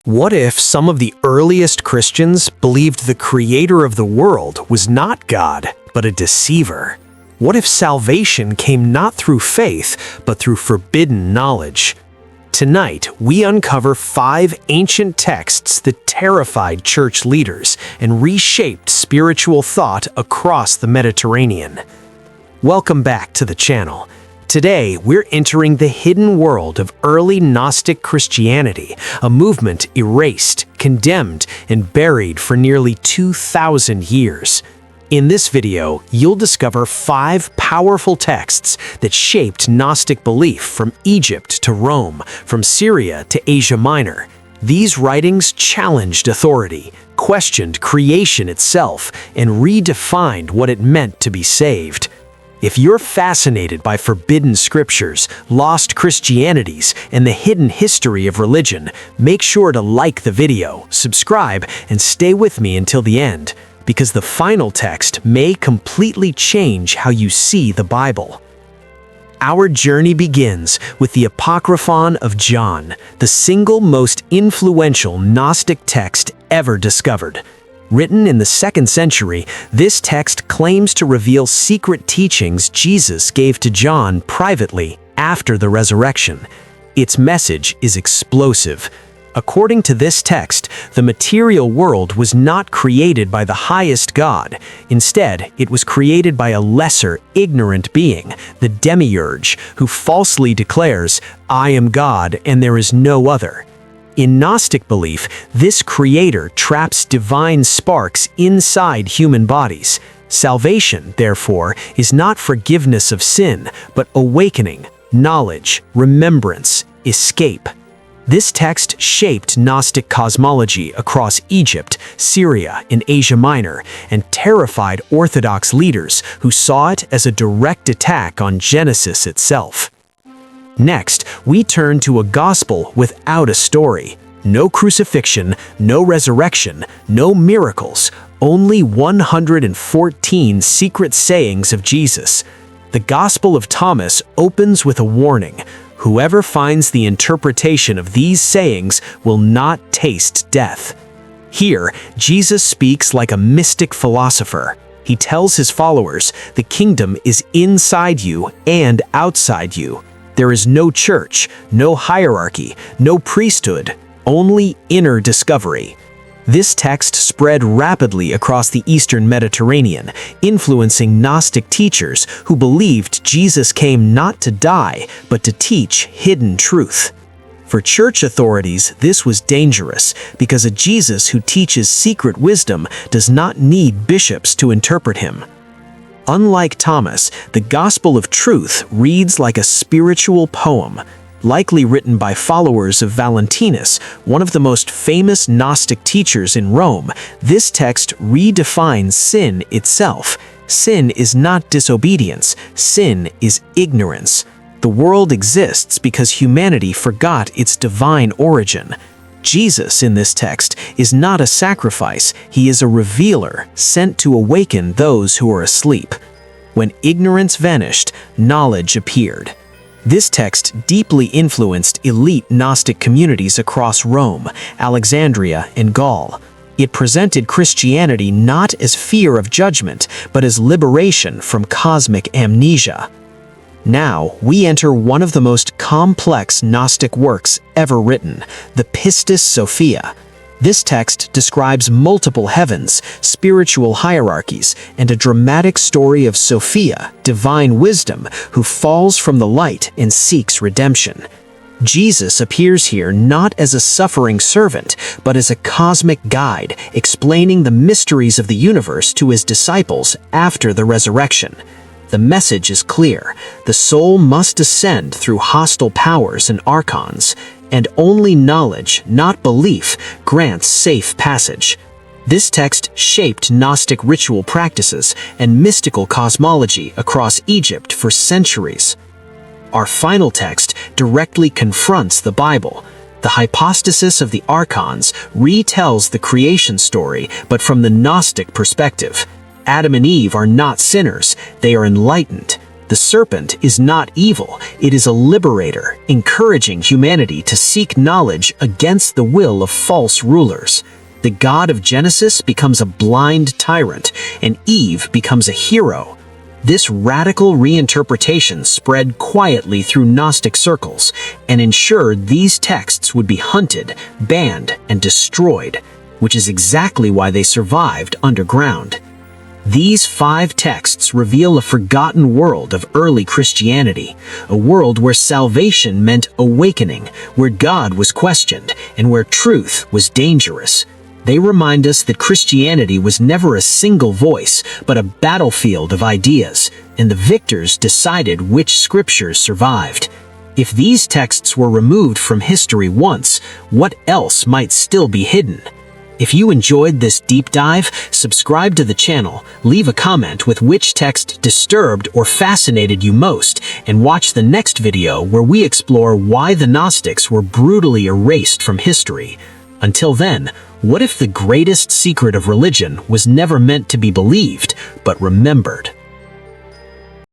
What if some of the earliest Christians believed the creator of the world was not God, but a deceiver? What if salvation came not through faith, but through forbidden knowledge? Tonight, we uncover 5 ancient texts that terrified church leaders and reshaped spiritual thought across the Mediterranean. Welcome back to the channel. Today, we're entering the hidden world of early Gnostic Christianity, a movement erased, condemned, and buried for nearly 2,000 years. In this video, you'll discover 5 powerful texts that shaped Gnostic belief from Egypt to Rome, from Syria to Asia Minor. These writings challenged authority, questioned creation itself, and redefined what it meant to be saved. If you're fascinated by forbidden scriptures, lost Christianities, and the hidden history of religion, make sure to like the video, subscribe, and stay with me until the end, because the final text may completely change how you see the Bible. Our journey begins with the Apocryphon of John, the single most influential Gnostic text ever discovered. Written in the 2nd century, this text claims to reveal secret teachings Jesus gave to John privately after the resurrection. Its message is explosive. According to this text, the material world was not created by the highest God. Instead, it was created by a lesser, ignorant being, the demiurge, who falsely declares, "I am God and there is no other." In Gnostic belief, this creator traps divine sparks inside human bodies. Salvation, therefore, is not forgiveness of sin, but awakening, knowledge, remembrance, escape. This text shaped Gnostic cosmology across Egypt, Syria, and Asia Minor, and terrified Orthodox leaders who saw it as a direct attack on Genesis itself. Next, we turn to a gospel without a story. No crucifixion, no resurrection, no miracles, only 114 secret sayings of Jesus. The Gospel of Thomas opens with a warning. Whoever finds the interpretation of these sayings will not taste death. Here, Jesus speaks like a mystic philosopher. He tells his followers, the kingdom is inside you and outside you. There is no church, no hierarchy, no priesthood, only inner discovery. This text spread rapidly across the Eastern Mediterranean, influencing Gnostic teachers who believed Jesus came not to die, but to teach hidden truth. For church authorities, this was dangerous, because a Jesus who teaches secret wisdom does not need bishops to interpret him. Unlike Thomas, the Gospel of Truth reads like a spiritual poem, likely written by followers of Valentinus, one of the most famous Gnostic teachers in Rome. This text redefines sin itself. Sin is not disobedience. Sin is ignorance. The world exists because humanity forgot its divine origin. Jesus in this text is not a sacrifice, he is a revealer sent to awaken those who are asleep. When ignorance vanished, knowledge appeared. This text deeply influenced elite Gnostic communities across Rome, Alexandria, and Gaul. It presented Christianity not as fear of judgment, but as liberation from cosmic amnesia. Now, we enter one of the most complex Gnostic works ever written, the Pistis Sophia. This text describes multiple heavens, spiritual hierarchies, and a dramatic story of Sophia, divine wisdom, who falls from the light and seeks redemption. Jesus appears here not as a suffering servant, but as a cosmic guide, explaining the mysteries of the universe to his disciples after the resurrection. The message is clear. The soul must ascend through hostile powers and Archons, and only knowledge, not belief, grants safe passage. This text shaped Gnostic ritual practices and mystical cosmology across Egypt for centuries. Our final text directly confronts the Bible. The Hypostasis of the Archons retells the creation story, but from the Gnostic perspective. Adam and Eve are not sinners, they are enlightened. The serpent is not evil, it is a liberator, encouraging humanity to seek knowledge against the will of false rulers. The God of Genesis becomes a blind tyrant, and Eve becomes a hero. This radical reinterpretation spread quietly through Gnostic circles and ensured these texts would be hunted, banned, and destroyed, which is exactly why they survived underground. These 5 texts reveal a forgotten world of early Christianity, a world where salvation meant awakening, where God was questioned, and where truth was dangerous. They remind us that Christianity was never a single voice, but a battlefield of ideas, and the victors decided which scriptures survived. If these texts were removed from history once, what else might still be hidden? If you enjoyed this deep dive, subscribe to the channel, leave a comment with which text disturbed or fascinated you most, and watch the next video where we explore why the Gnostics were brutally erased from history. Until then, what if the greatest secret of religion was never meant to be believed, but remembered?